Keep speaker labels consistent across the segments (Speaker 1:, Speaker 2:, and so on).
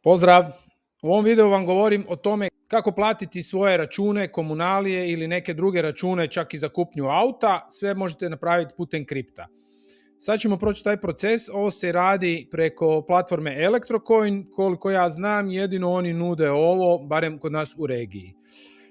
Speaker 1: Pozdrav! U ovom videu vam govorim o tome kako platiti svoje račune, komunalije ili neke druge račune, čak i za kupnju auta. Sve možete napraviti putem kripta. Sad ćemo proći taj proces. Ovo se radi preko platforme Electrocoin. Koliko ja znam, jedino oni nude ovo, barem kod nas u regiji.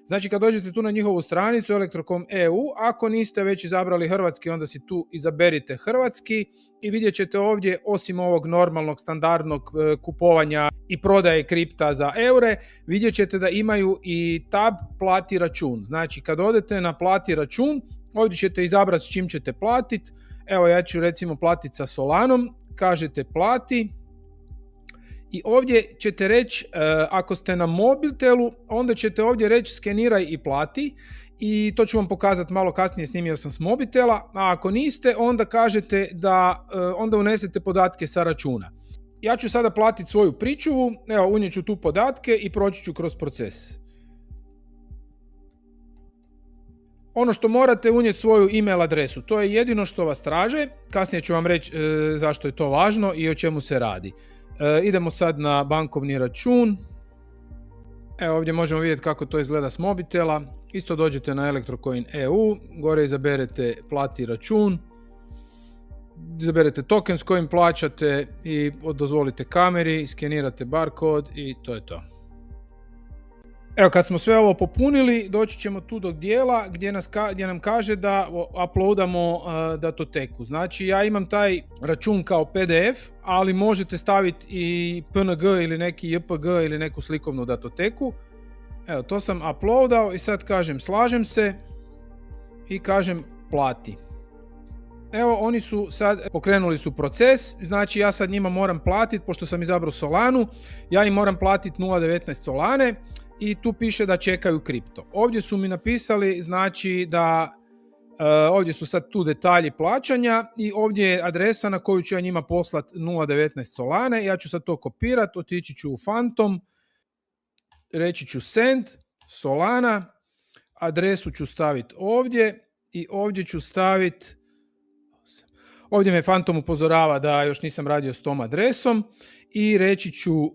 Speaker 1: Znači, kad dođete tu na njihovu stranicu Electrocom.eu, ako niste već izabrali hrvatski, onda si tu izaberite hrvatski i vidjet ćete ovdje, osim ovog normalnog standardnog kupovanja i prodaje kripta za eure, vidjet ćete da imaju i tab plati račun. Znači, kad odete na plati račun, ovdje ćete izabrati s čim ćete platiti. Evo, ja ću recimo platiti sa Solanom, kažete plati. I ovdje ćete reći, ako ste na mobitelu, onda ćete ovdje reći skeniraj i plati i to ću vam pokazati malo kasnije, snimio sam s mobitela, a ako niste, onda kažete da onda unesete podatke sa računa. Ja ću sada platiti svoju pričuvu, evo unijet ću tu podatke i proći ću kroz proces. Ono što morate unijeti svoju email adresu, to je jedino što vas traže, kasnije ću vam reći zašto je to važno i o čemu se radi. Idemo sad na bankovni račun. Evo ovdje možemo vidjeti kako to izgleda s mobitela. Isto dođete na Electrocoin.eu, gore izaberete plati račun, izaberete token s kojim plaćate i dozvolite kameri, skenirate barkod i to je to. Evo, kad smo sve ovo popunili, doći ćemo tu do dijela gdje nam kaže da uploadamo datoteku. Znači, ja imam taj račun kao PDF, ali možete staviti i PNG ili neki JPG ili neku slikovnu datoteku. Evo, to sam uploadao i sad kažem slažem se i kažem plati. Evo, oni su sad pokrenuli su proces, znači ja sad njima moram platiti, pošto sam izabrao Solanu, ja im moram platiti 0.19 Solane. I tu piše da čekaju kripto. Ovdje su mi napisali, znači da ovdje su sad tu detalji plaćanja i ovdje je adresa na koju ću ja njima poslati 0.19 Solane. Ja ću sad to kopirati, otići ću u Phantom, reći ću send, Solana, adresu ću staviti ovdje i ovdje ću staviti, ovdje me Phantom upozorava da još nisam radio s tom adresom i reći ću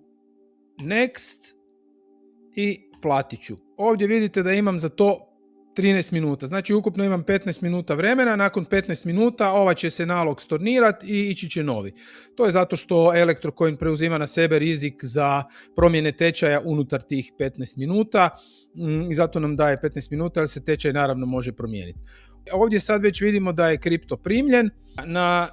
Speaker 1: next i platit ću. Ovdje vidite da imam za to 13 minuta. Znači ukupno imam 15 minuta vremena. Nakon 15 minuta ovaj će se nalog stornirati i ići će novi. To je zato što Electrocoin preuzima na sebe rizik za promjene tečaja unutar tih 15 minuta i zato nam daje 15 minuta, ali se tečaj naravno može promijeniti. Ovdje sad već vidimo da je kripto primljen.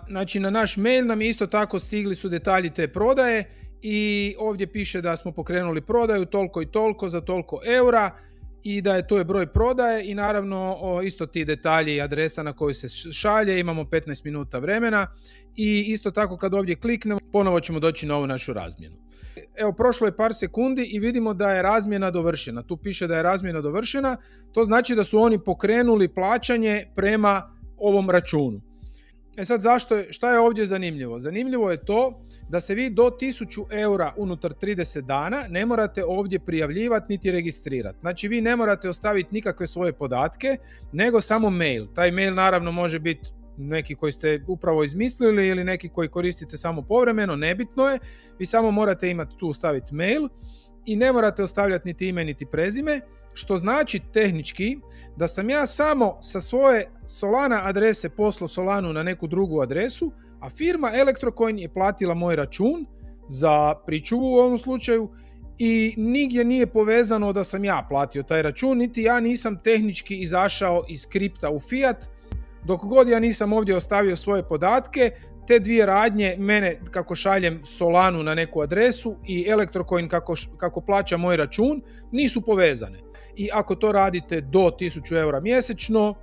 Speaker 1: Znači na naš mail nam isto tako stigli su detalji te prodaje i ovdje piše da smo pokrenuli prodaju toliko i toliko za toliko eura i da je to je broj prodaje i naravno isto ti detalji i adresa na koju se šalje, imamo 15 minuta vremena i isto tako kad ovdje kliknemo ponovo ćemo doći na ovu našu razmjenu. Evo, prošlo je par sekundi i vidimo da je razmjena dovršena. Tu piše da je razmjena dovršena, to znači da su oni pokrenuli plaćanje prema ovom računu. Sad šta je ovdje zanimljivo? Zanimljivo je to da se vi do 1000 eura unutar 30 dana ne morate ovdje prijavljivati niti registrirati. Znači vi ne morate ostaviti nikakve svoje podatke, nego samo mail. Taj mail naravno može biti neki koji ste upravo izmislili ili neki koji koristite samo povremeno, nebitno je. Vi samo morate imati tu staviti mail i ne morate ostavljati niti ime niti prezime. Što znači tehnički da sam ja samo sa svoje Solana adrese poslao Solanu na neku drugu adresu, a firma Electrocoin je platila moj račun za pričuvu u ovom slučaju i nigdje nije povezano da sam ja platio taj račun, niti ja nisam tehnički izašao iz kripta u fiat. Dok god ja nisam ovdje ostavio svoje podatke, te dvije radnje, mene kako šaljem Solanu na neku adresu i Electrocoin kako plaća moj račun, nisu povezane. I ako to radite do 1000 eura mjesečno,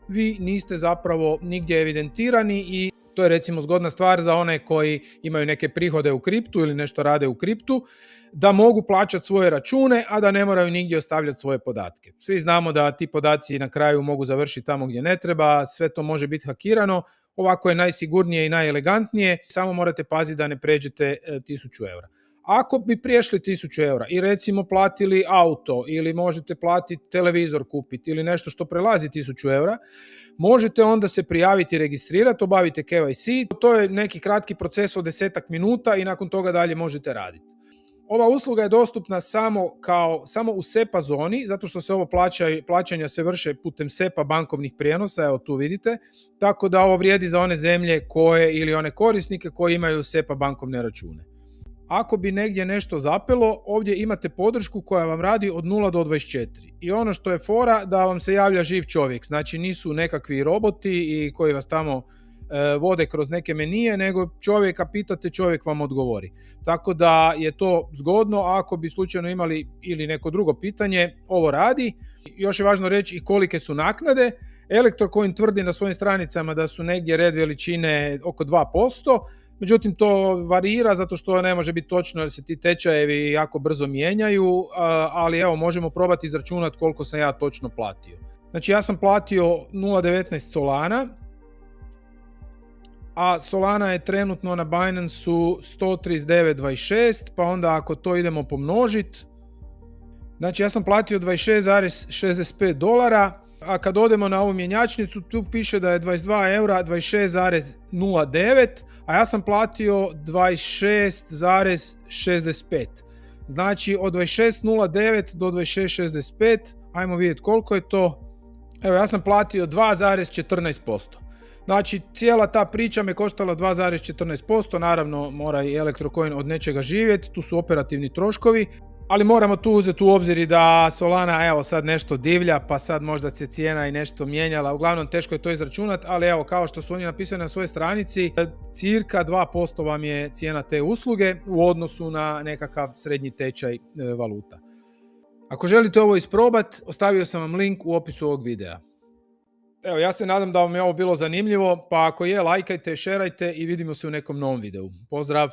Speaker 1: vi niste zapravo nigdje evidentirani i to je recimo zgodna stvar za one koji imaju neke prihode u kriptu ili nešto rade u kriptu, da mogu plaćati svoje račune, a da ne moraju nigdje ostavljati svoje podatke. Svi znamo da ti podaci na kraju mogu završiti tamo gdje ne treba, sve to može biti hakirano, ovako je najsigurnije i najelegantnije, samo morate paziti da ne pređete 1000 eura. Ako bi priješli 1000 eura i recimo platili auto ili možete platiti televizor kupiti ili nešto što prelazi 1000 eura, možete onda se prijaviti i registrirati, obavite KYC. To je neki kratki proces od 10 minuta i nakon toga dalje možete raditi. Ova usluga je dostupna samo u SEPA zoni, zato što se ovo plaćanja se vrše putem SEPA bankovnih prijenosa, evo tu vidite, tako da ovo vrijedi za one zemlje koje ili one korisnike koji imaju SEPA bankovne račune. Ako bi negdje nešto zapelo, ovdje imate podršku koja vam radi od 0 do 24. I ono što je fora, da vam se javlja živ čovjek, znači nisu nekakvi roboti i koji vas tamo vode kroz neke menije, nego čovjeka pitate, čovjek vam odgovori. Tako da je to zgodno, ako bi slučajno imali ili neko drugo pitanje, ovo radi. Još je važno reći i kolike su naknade. Electrocoin tvrdi na svojim stranicama da su negdje red veličine oko 2%, međutim to varira zato što ne može biti točno jer se ti tečajevi jako brzo mijenjaju, ali evo možemo probati izračunati koliko sam ja točno platio. Znači ja sam platio 0,19 Solana, a Solana je trenutno na Binance-u 139,26, pa onda ako to idemo pomnožiti, znači ja sam platio $26,65, a kad odemo na ovu mjenjačnicu, tu piše da je 22 eura 26,09, a ja sam platio 26,65. Znači od 26,09 do 26,65, ajmo vidjeti koliko je to. Evo ja sam platio 2,14%. Znači cijela ta priča me koštala 2,14%, naravno mora i Electrocoin od nečega živjeti, tu su operativni troškovi, ali moramo tu uzeti u obzir i da Solana evo sad nešto divlja, pa sad možda se cijena i nešto mijenjala, uglavnom teško je to izračunati, ali evo kao što su oni napisali na svojoj stranici, cirka 2% vam je cijena te usluge u odnosu na nekakav srednji tečaj valuta. Ako želite ovo isprobati, ostavio sam vam link u opisu ovog videa. Evo, ja se nadam da vam je ovo bilo zanimljivo, pa ako je, lajkajte, šerajte i vidimo se u nekom novom videu. Pozdrav!